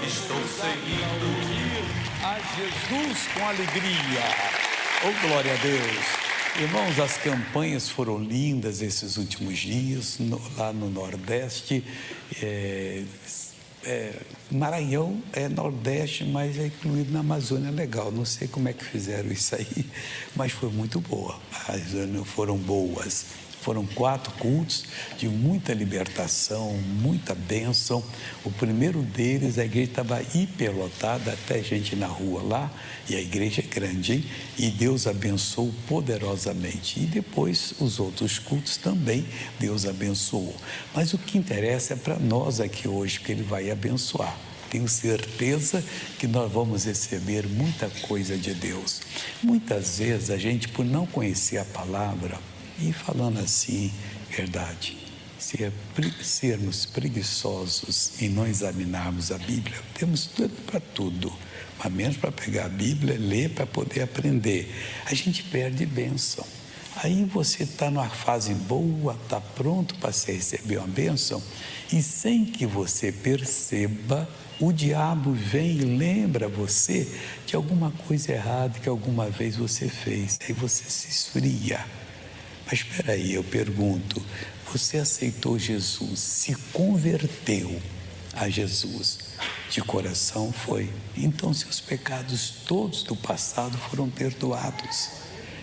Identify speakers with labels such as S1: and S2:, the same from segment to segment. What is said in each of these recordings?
S1: estou seguindo.
S2: A Jesus com alegria. Oh, glória a Deus. Irmãos, as campanhas foram lindas esses últimos dias, lá no Nordeste. Maranhão é Nordeste, mas é incluído na Amazônia. Legal, não sei como é que fizeram isso aí, mas foi muito boa. As foram boas. Foram 4 cultos de muita libertação, muita bênção. O primeiro deles, a igreja estava hiperlotada, até gente na rua lá, e a igreja é grande, hein? E Deus abençoou poderosamente. E depois os outros cultos também Deus abençoou. Mas o que interessa é para nós aqui hoje, porque Ele vai abençoar. Tenho certeza que nós vamos receber muita coisa de Deus. Muitas vezes a gente, por não conhecer a palavra, e falando assim, verdade, sermos preguiçosos e não examinarmos a Bíblia, temos tudo para tudo, mas menos para pegar a Bíblia, ler para poder aprender. A gente perde bênção. Aí você está numa fase boa, está pronto para você receber uma bênção, e sem que você perceba, o diabo vem e lembra você de alguma coisa errada que alguma vez você fez. Aí você se esfria. Mas espera aí, eu pergunto, você aceitou Jesus, se converteu a Jesus de coração? Foi. Então seus pecados todos do passado foram perdoados.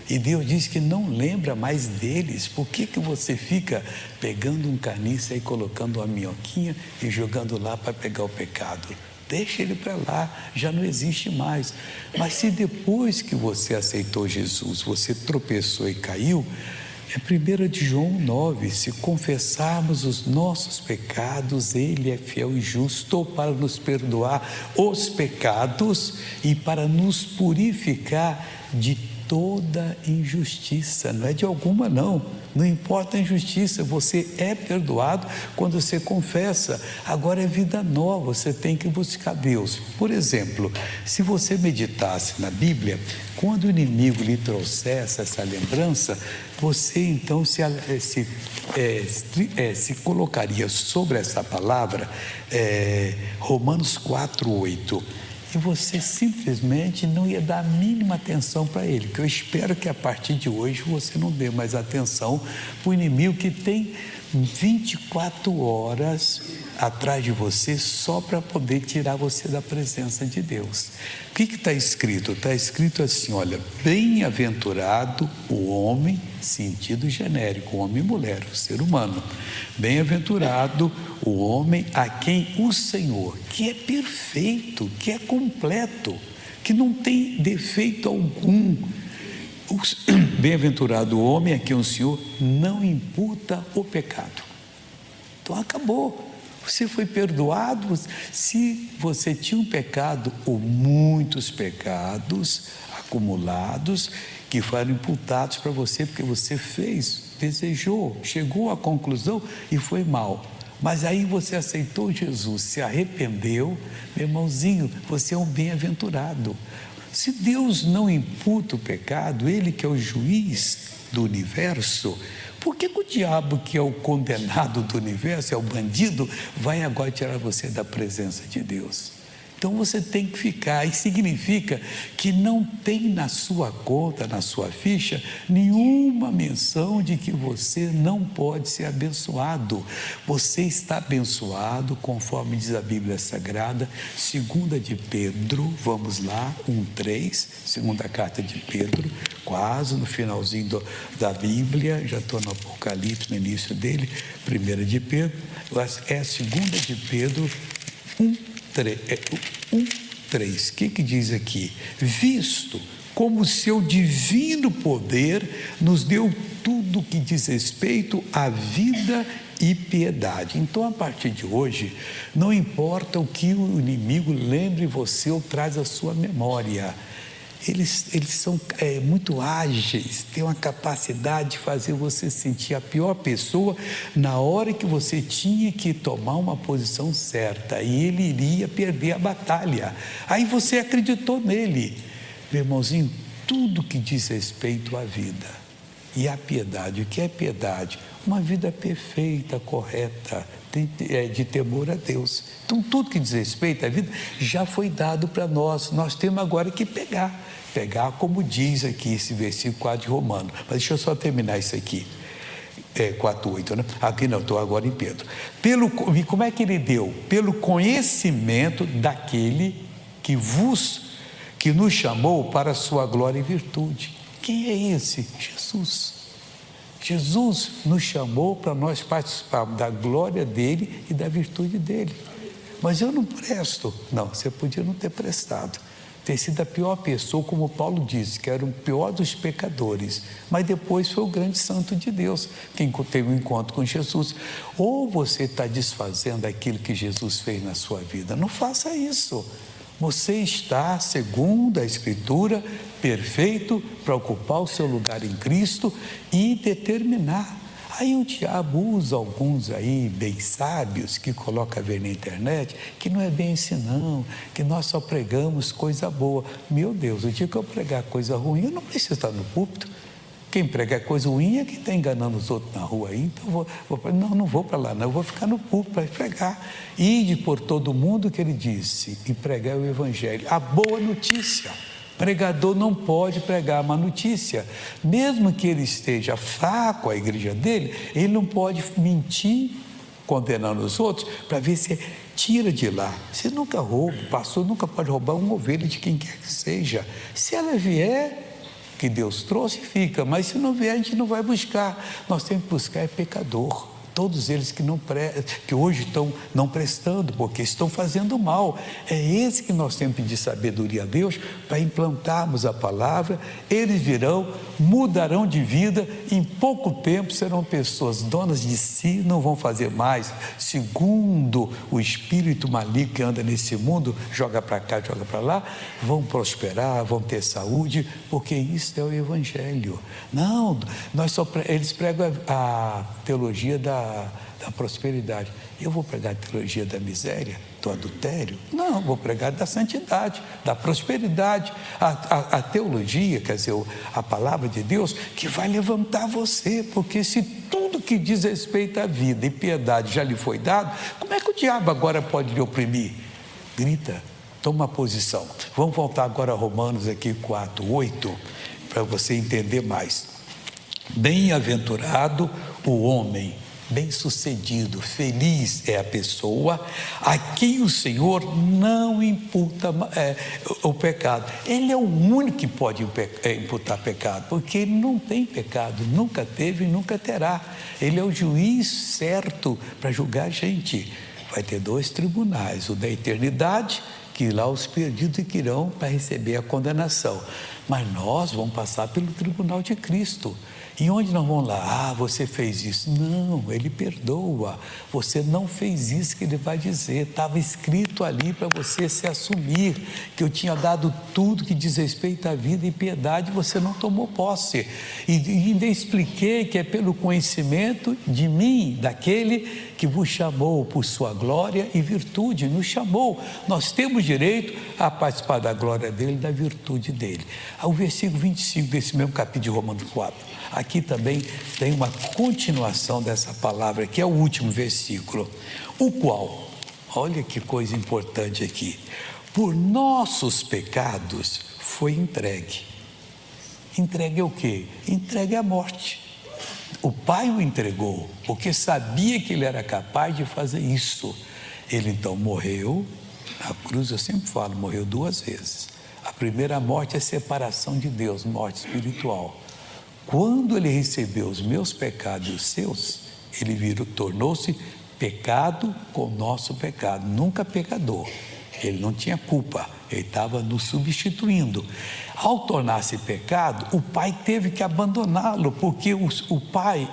S2: E Deus diz que não lembra mais deles. Por que você fica pegando um caniço e colocando uma minhoquinha e jogando lá para pegar o pecado? Deixa ele para lá, já não existe mais. Mas se depois que você aceitou Jesus, você tropeçou e caiu, é 1 de João 9, se confessarmos os nossos pecados, Ele é fiel e justo para nos perdoar os pecados e para nos purificar de toda injustiça. Não é de alguma não importa a injustiça, você é perdoado quando você confessa. Agora é vida nova, você tem que buscar Deus. Por exemplo, se você meditasse na Bíblia, quando o inimigo lhe trouxesse essa lembrança, você então se colocaria sobre essa palavra, Romanos 4:8. E você simplesmente não ia dar a mínima atenção para ele, que eu espero que a partir de hoje você não dê mais atenção para o inimigo que tem 24 horas atrás de você só para poder tirar você da presença de Deus. O que está escrito? Está escrito assim, olha, bem-aventurado o homem, sentido genérico, homem e mulher, o ser humano. Bem-aventurado o homem a quem o Senhor, que é perfeito, que é completo, que não tem defeito algum. Bem-aventurado o homem a quem o Senhor não imputa o pecado. Então acabou. Você foi perdoado. Se você tinha um pecado ou muitos pecados acumulados que foram imputados para você porque você fez, desejou, chegou à conclusão e foi mal. Mas aí você aceitou Jesus, se arrependeu, meu irmãozinho, você é um bem-aventurado. Se Deus não imputa o pecado, Ele que é o juiz do universo, por que o diabo, que é o condenado do universo, é o bandido, vai agora tirar você da presença de Deus? Então você tem que ficar, e significa que não tem na sua conta, na sua ficha, nenhuma menção de que você não pode ser abençoado. Você está abençoado, conforme diz a Bíblia Sagrada, 2 de Pedro, vamos lá, 1:3, segunda carta de Pedro, quase no finalzinho da Bíblia, já estou no Apocalipse, no início dele, 1 de Pedro, é 2 de Pedro, 1:3, o que diz aqui? Visto como o seu divino poder nos deu tudo que diz respeito à vida e piedade. Então, a partir de hoje, não importa o que o inimigo lembre você ou traz à sua memória, eles são muito ágeis, têm uma capacidade de fazer você sentir a pior pessoa na hora que você tinha que tomar uma posição certa e ele iria perder a batalha. Aí você acreditou nele. Meu irmãozinho, tudo que diz respeito à vida e à piedade. O que é piedade? Uma vida perfeita, correta, de temor a Deus. Então, tudo que diz respeito à vida já foi dado para nós. Nós temos agora que pegar como diz aqui esse versículo 4 de Romanos. Mas deixa eu só terminar isso aqui. 4:8, né? Aqui não, estou agora em Pedro. E como é que ele deu? Pelo conhecimento daquele que nos chamou para a sua glória e virtude. Quem é esse? Jesus. Jesus nos chamou para nós participarmos da glória dele e da virtude dele. Mas eu não presto. Não, você podia não ter prestado. Ter sido a pior pessoa, como Paulo disse, que era o pior dos pecadores. Mas depois foi o grande santo de Deus, quem teve um encontro com Jesus. Ou você está desfazendo aquilo que Jesus fez na sua vida. Não faça isso. Você está, segundo a Escritura, perfeito para ocupar o seu lugar em Cristo e determinar. Aí o diabo usa alguns aí bem sábios que coloca a ver na internet, que não é bem assim não, que nós só pregamos coisa boa. Meu Deus, o dia que eu pregar coisa ruim, eu não preciso estar no púlpito. Quem prega coisa ruim é quem está enganando os outros na rua aí. Então não vou para lá, não, eu vou ficar no púlpito para pregar. Ide por todo mundo, que ele disse, e pregar o evangelho. A boa notícia. Pregador não pode pregar má notícia. Mesmo que ele esteja fraco, a igreja dele, ele não pode mentir, condenando os outros, para ver se tira de lá. Você nunca rouba, o pastor nunca pode roubar uma ovelha de quem quer que seja. Se ela vier, que Deus trouxe, fica, mas se não vier, a gente não vai buscar. Nós temos que buscar pecador. Todos eles que hoje estão não prestando, porque estão fazendo mal. É esse que nós temos que pedir sabedoria a Deus para implantarmos a palavra. Eles virão, mudarão de vida, em pouco tempo serão pessoas donas de si, não vão fazer mais segundo o espírito maligno que anda nesse mundo, joga para cá, joga para lá, vão prosperar, vão ter saúde, porque isso é o evangelho. Não, eles pregam a teologia da prosperidade. Eu vou pregar a teologia da miséria, do adultério? Não, vou pregar da santidade, da prosperidade. A teologia, quer dizer, a palavra de Deus, que vai levantar você, porque se tudo que diz respeito à vida e piedade já lhe foi dado, como é que o diabo agora pode lhe oprimir? Grita, toma posição. Vamos voltar agora a Romanos aqui 4:8, para você entender mais. Bem-aventurado o homem, bem-sucedido, feliz é a pessoa a quem o Senhor não imputa o pecado. Ele é o único que pode imputar pecado, porque ele não tem pecado, nunca teve e nunca terá. Ele é o juiz certo para julgar a gente. Vai ter 2 tribunais, o da eternidade, que lá os perdidos que irão para receber a condenação. Mas nós vamos passar pelo tribunal de Cristo. E onde nós vamos lá? Você fez isso. Não, ele perdoa. Você não fez isso que ele vai dizer. Estava escrito ali para você se assumir, que eu tinha dado tudo que diz respeito à vida e piedade, você não tomou posse. E ainda expliquei que é pelo conhecimento de mim, daquele que vos chamou por sua glória e virtude, nos chamou. Nós temos direito a participar da glória dele e da virtude dele. O versículo 25 desse mesmo capítulo de Romanos 4. Aqui também tem uma continuação dessa palavra, que é o último versículo, o qual, olha que coisa importante aqui, por nossos pecados foi entregue. Entregue o quê? Entregue à morte. O Pai o entregou, porque sabia que ele era capaz de fazer isso. Ele então morreu, na cruz eu sempre falo, morreu 2 vezes. A primeira morte é separação de Deus, morte espiritual. Quando ele recebeu os meus pecados e os seus, ele tornou-se pecado com o nosso pecado, nunca pecador. Ele não tinha culpa, ele estava nos substituindo. Ao tornar-se pecado, o Pai teve que abandoná-lo, porque o Pai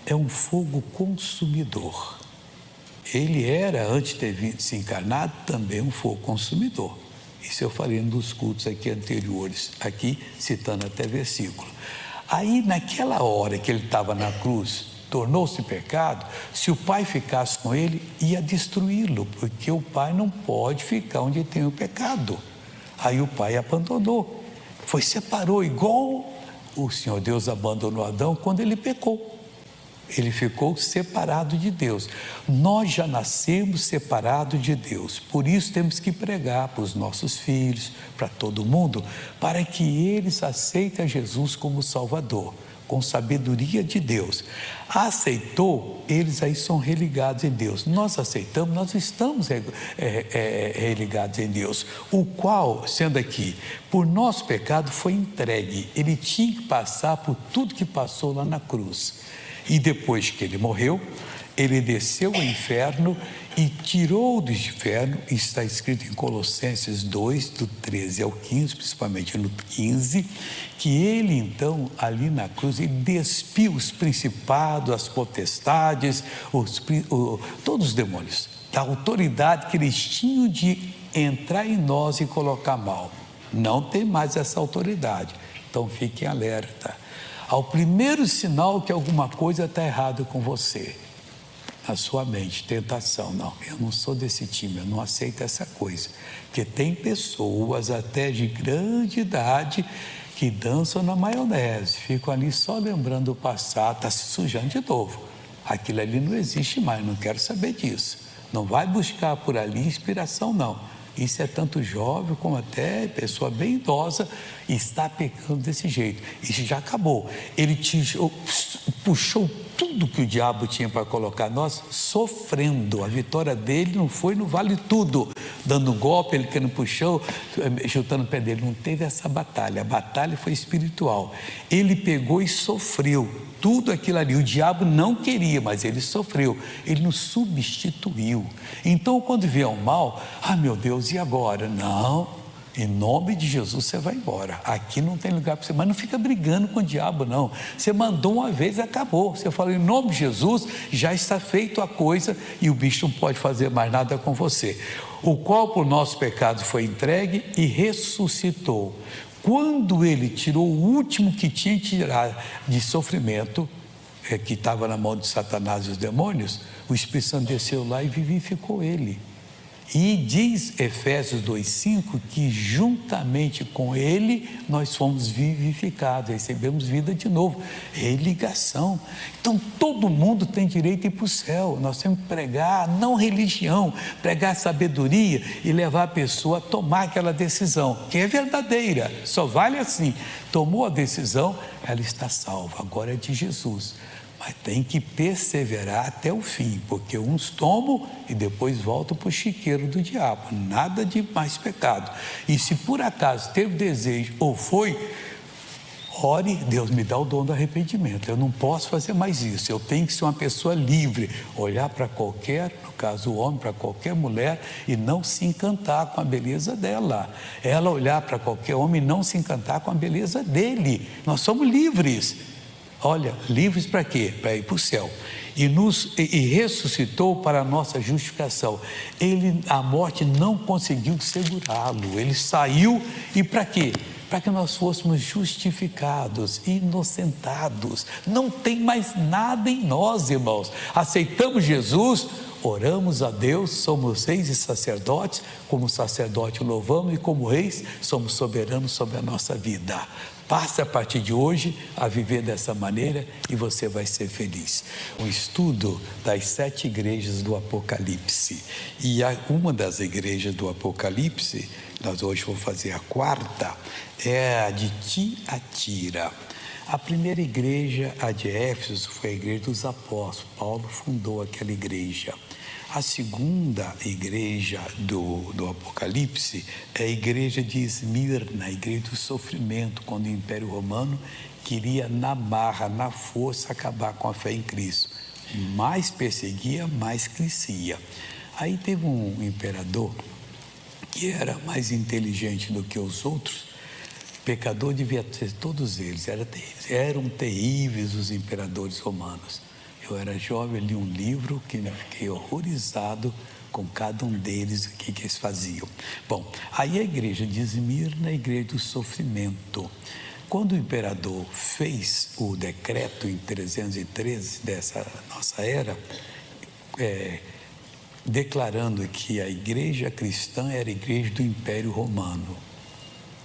S2: é um fogo consumidor. Ele era, antes de ter se encarnado, também um fogo consumidor. Isso eu falei nos cultos aqui anteriores, aqui citando até versículo. Aí, naquela hora que ele estava na cruz, tornou-se pecado, se o Pai ficasse com ele, ia destruí-lo, porque o Pai não pode ficar onde tem o pecado. Aí o Pai abandonou, separou, igual o Senhor Deus abandonou Adão quando ele pecou. Ele ficou separado de Deus. Nós já nascemos separados de Deus. Por isso temos que pregar para os nossos filhos, para todo mundo, para que eles aceitem Jesus como Salvador, com sabedoria de Deus. Aceitou, eles aí são religados em Deus. Nós aceitamos, nós estamos religados em Deus, o qual, sendo aqui, por nosso pecado foi entregue. Ele tinha que passar por tudo que passou lá na cruz. E depois que ele morreu, ele desceu ao inferno e tirou do inferno, está escrito em Colossenses 2, do 13 ao 15, principalmente no 15, que ele então, ali na cruz, ele despiu os principados, as potestades, todos os demônios, da autoridade que eles tinham de entrar em nós e colocar mal. Não tem mais essa autoridade, então fiquem alerta. Ao primeiro sinal que alguma coisa está errada com você, na sua mente, tentação, não, eu não sou desse time, eu não aceito essa coisa, porque tem pessoas até de grande idade que dançam na maionese, ficam ali só lembrando o passado, está se sujando de novo, aquilo ali não existe mais, não quero saber disso, não vai buscar por ali inspiração não. Isso é tanto jovem como até pessoa bem idosa está pecando desse jeito. Isso já acabou. Ele puxou tudo que o diabo tinha para colocar nós, sofrendo. A vitória dele não foi no vale tudo, dando um golpe, ele que não puxou, chutando o pé dele. Não teve essa batalha. A batalha foi espiritual. Ele pegou e sofreu tudo aquilo ali. O diabo não queria, mas ele sofreu. Ele nos substituiu. Então, quando vier o mal, meu Deus, e agora? Não, em nome de Jesus você vai embora. Aqui não tem lugar para você, mas não fica brigando com o diabo, não. Você mandou uma vez e acabou. Você fala, em nome de Jesus, já está feito a coisa e o bicho não pode fazer mais nada com você. O qual por nosso pecado foi entregue e ressuscitou. Quando ele tirou o último que tinha que tirar de sofrimento, que estava na mão de Satanás e os demônios, o Espírito Santo desceu lá e vivificou ele. E diz Efésios 2,5 que juntamente com ele nós fomos vivificados, recebemos vida de novo, religação. Então todo mundo tem direito a ir para o céu. Nós temos que pregar, não religião, pregar sabedoria e levar a pessoa a tomar aquela decisão, que é verdadeira, só vale assim. Tomou a decisão, ela está salva, agora é de Jesus. Mas tem que perseverar até o fim, porque uns tomam e depois voltam para o chiqueiro do diabo. Nada de mais pecado. E se por acaso teve desejo ou foi, ore, Deus me dá o dom do arrependimento. Eu não posso fazer mais isso. Eu tenho que ser uma pessoa livre, olhar para qualquer, no caso o homem, para qualquer mulher e não se encantar com a beleza dela. Ela olhar para qualquer homem e não se encantar com a beleza dele. Nós somos livres. Olha, livres para quê? Para ir para o céu. E ressuscitou para a nossa justificação. A morte não conseguiu segurá-lo. Ele saiu e para quê? Para que nós fôssemos justificados, inocentados. Não tem mais nada em nós, irmãos. Aceitamos Jesus, oramos a Deus, somos reis e sacerdotes. Como sacerdote louvamos e como reis somos soberanos sobre a nossa vida. Passe a partir de hoje a viver dessa maneira e você vai ser feliz. Um estudo das 7 igrejas do Apocalipse. E uma das igrejas do Apocalipse, nós hoje vamos fazer a 4ª, é a de Tiatira. A primeira igreja, a de Éfeso, foi a igreja dos apóstolos. Paulo fundou aquela igreja. A segunda igreja do Apocalipse é a igreja de Esmirna, a igreja do sofrimento, quando o Império Romano queria na marra, na força, acabar com a fé em Cristo. Mais perseguia, mais crescia. Aí teve um imperador que era mais inteligente do que os outros. Pecador devia ser todos eles, eram terríveis os imperadores romanos. Eu era jovem, li um livro que eu fiquei horrorizado com cada um deles, o que eles faziam. Bom, aí a igreja de Esmirna, a igreja do sofrimento. Quando o imperador fez o decreto em 313 dessa nossa era, declarando que a igreja cristã era a igreja do Império Romano,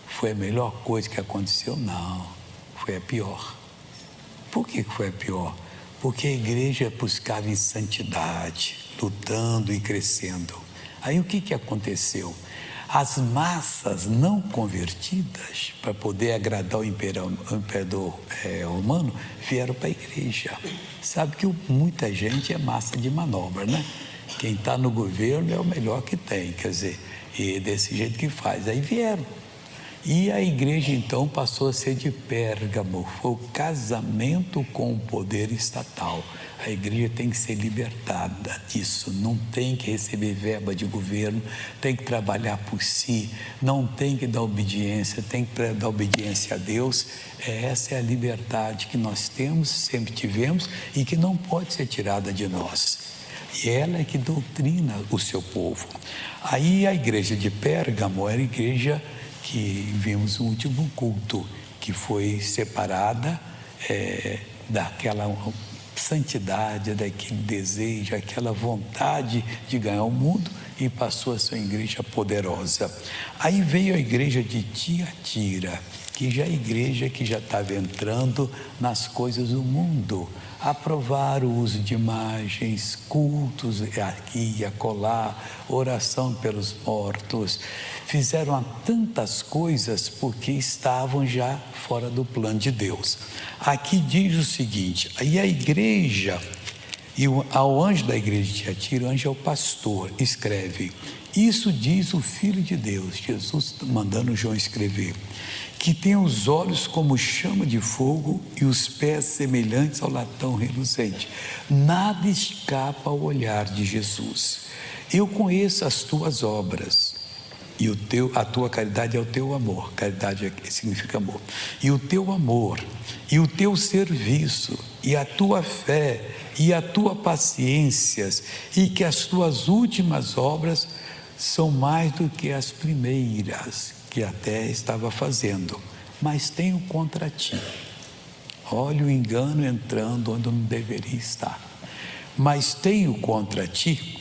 S2: foi a melhor coisa que aconteceu? Não, foi a pior. Por que foi a pior? porque a igreja buscava em santidade, lutando e crescendo. Aí o que aconteceu? As massas não convertidas, para poder agradar o imperador romano, vieram para a igreja. Sabe que muita gente é massa de manobra, né? Quem está no governo é o melhor que tem, quer dizer, e desse jeito que faz. Aí vieram. E a igreja então passou a ser de Pérgamo, foi o casamento com o poder estatal. A igreja tem que ser libertada disso, não tem que receber verba de governo, tem que trabalhar por si, não tem que dar obediência, tem que dar obediência a Deus. Essa é a liberdade que nós temos, sempre tivemos e que não pode ser tirada de nós. E ela é que doutrina o seu povo. Aí a igreja de Pérgamo era a igreja que vimos no último culto, que foi separada daquela santidade, daquele desejo, aquela vontade de ganhar o mundo, e passou a ser uma igreja poderosa. Aí veio a igreja de Tiatira, que já é a igreja que já estava entrando nas coisas do mundo, aprovar o uso de imagens, cultos aqui e acolá, oração pelos mortos. Fizeram tantas coisas porque estavam já fora do plano de Deus. Aqui diz o seguinte, aí a igreja, e ao anjo da igreja de Tiatira, o anjo é o pastor, escreve: isso diz o Filho de Deus, Jesus mandando João escrever, que tem os olhos como chama de fogo e os pés semelhantes ao latão reluzente. Nada escapa ao olhar de Jesus. Eu conheço as tuas obras, e a tua caridade é o teu amor. Caridade significa amor. E o teu amor, e o teu serviço, e a tua fé, e a tua paciência, e que as tuas últimas obras são mais do que as primeiras que até estava fazendo, mas tenho contra ti. Olha o engano entrando onde não deveria estar. Mas tenho contra ti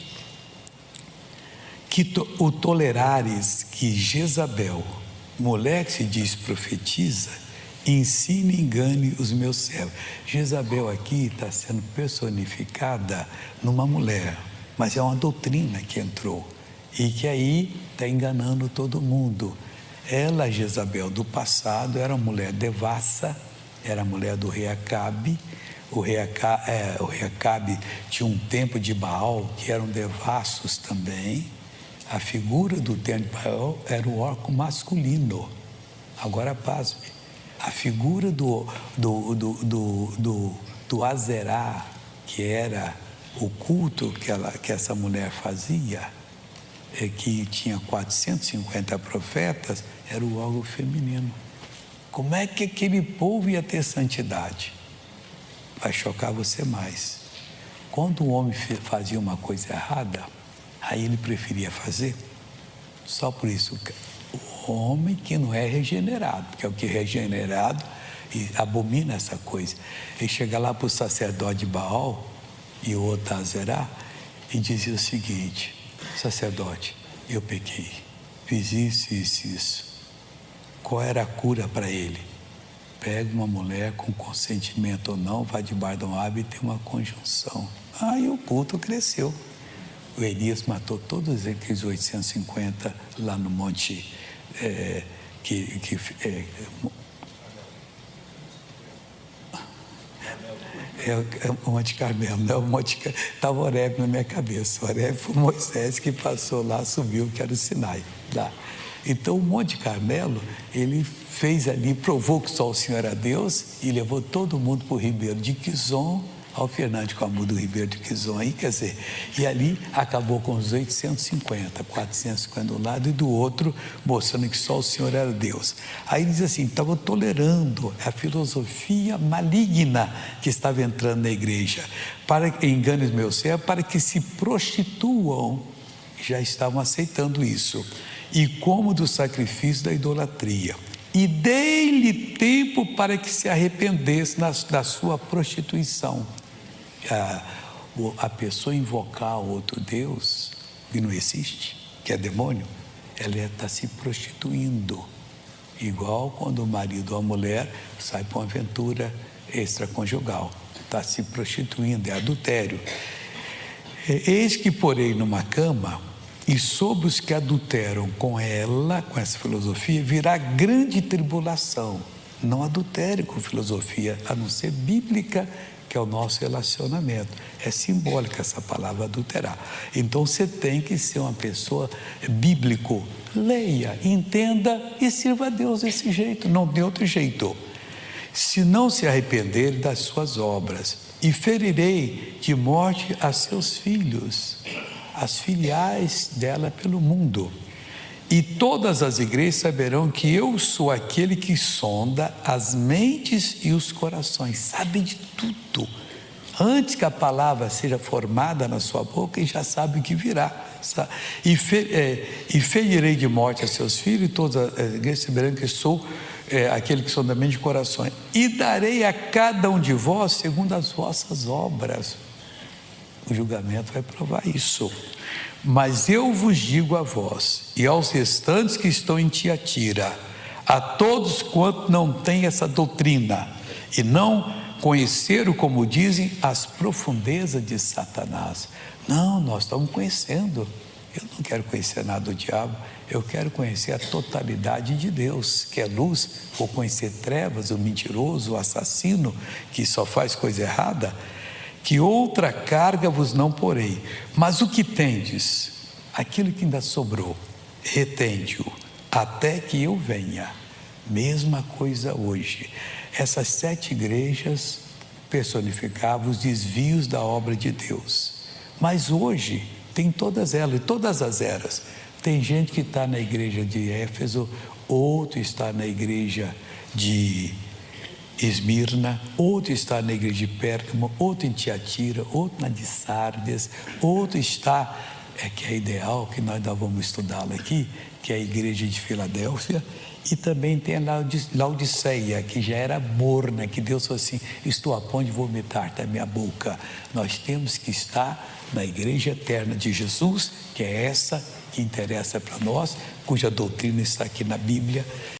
S2: que o tolerares que Jezabel, mulher que se diz profetiza, ensine e engane os meus servos. Jezabel aqui está sendo personificada numa mulher, mas é uma doutrina que entrou e que aí está enganando todo mundo. Ela, Jezabel do passado, era uma mulher devassa, era a mulher do rei Acabe. O rei Acabe tinha um templo de Baal que eram devassos também. A figura do templo de Baal era o órgão masculino. Agora pasme, a figura do Azerá, que era o culto que essa mulher fazia, que tinha 450 profetas, era o órgão feminino. Como é que aquele povo ia ter santidade? Vai chocar você mais. Quando o homem fazia uma coisa errada, aí ele preferia fazer. Só por isso, o homem que não é regenerado, porque é o que é regenerado e abomina essa coisa. Ele chega lá para o sacerdote de Baal e o outro Azerá e dizia o seguinte: sacerdote, eu pequei, fiz isso, isso, isso. Qual era a cura para ele? Pega uma mulher com consentimento ou não, vai debaixo de um árvore e tem uma conjunção. Aí o culto cresceu. O Elias matou todos aqueles 850 lá no monte o Monte Carmelo, não é o Monte Carmelo. Estava Horebe na minha cabeça. Horebe foi Moisés que passou lá, subiu, que era o Sinai. Lá. Então o Monte Carmelo, ele fez ali, provou que só o Senhor era Deus e levou todo mundo para o Ribeiro de Quizon, ao Fernando Camus do Ribeiro de Quizon aí, quer dizer, e ali acabou com os 850, 450 de um lado e do outro, mostrando que só o Senhor era Deus. Aí ele diz assim, estava tolerando a filosofia maligna que estava entrando na igreja, para que engane os meus servos, para que se prostituam, já estavam aceitando isso, e como do sacrifício da idolatria. E dei-lhe tempo para que se arrependesse da sua prostituição. A pessoa invocar outro Deus, que não existe, que é demônio, ela está se prostituindo. Igual quando o marido ou a mulher sai para uma aventura extraconjugal. está se prostituindo, é adultério. Eis que porém numa cama, e sobre os que adulteram com ela, com essa filosofia, virá grande tribulação. Não adultere com filosofia, a não ser bíblica, que é o nosso relacionamento. É simbólica essa palavra adulterar. Então você tem que ser uma pessoa bíblico. Leia, entenda e sirva a Deus desse jeito, não de outro jeito. Se não se arrepender das suas obras, e ferirei de morte a seus filhos, as filiais dela pelo mundo. E todas as igrejas saberão que eu sou aquele que sonda as mentes e os corações, sabe de tudo. Antes que a palavra seja formada na sua boca, e já sabe o que virá. E ferirei de morte a seus filhos, e todas as igrejas saberão que sou aquele que sonda a mente e corações. E darei a cada um de vós segundo as vossas obras. O julgamento vai provar isso. Mas eu vos digo a vós e aos restantes que estão em Tiatira, a todos quantos não têm essa doutrina e não conheceram, como dizem, as profundezas de Satanás. Não, nós estamos conhecendo. Eu não quero conhecer nada do diabo, eu quero conhecer a totalidade de Deus, que é luz. Vou conhecer trevas, o mentiroso, o assassino, que só faz coisa errada. Que outra carga vos não porei, mas o que tendes, aquilo que ainda sobrou, retende-o, até que eu venha. Mesma coisa hoje. Essas 7 igrejas personificavam os desvios da obra de Deus, mas hoje tem todas elas, e todas as eras. Tem gente que está na igreja de Éfeso, outro está na igreja de Esmirna, outro está na igreja de Pérgamo, outro em Tiatira, outro na de Sardes, outro está, que é ideal, que nós ainda vamos estudá-la aqui, que é a igreja de Filadélfia, e também tem a Laodiceia, que já era morna, que Deus falou assim, estou a ponto de vomitar da minha boca. Nós temos que estar na igreja eterna de Jesus, que é essa que interessa para nós, cuja doutrina está aqui na Bíblia.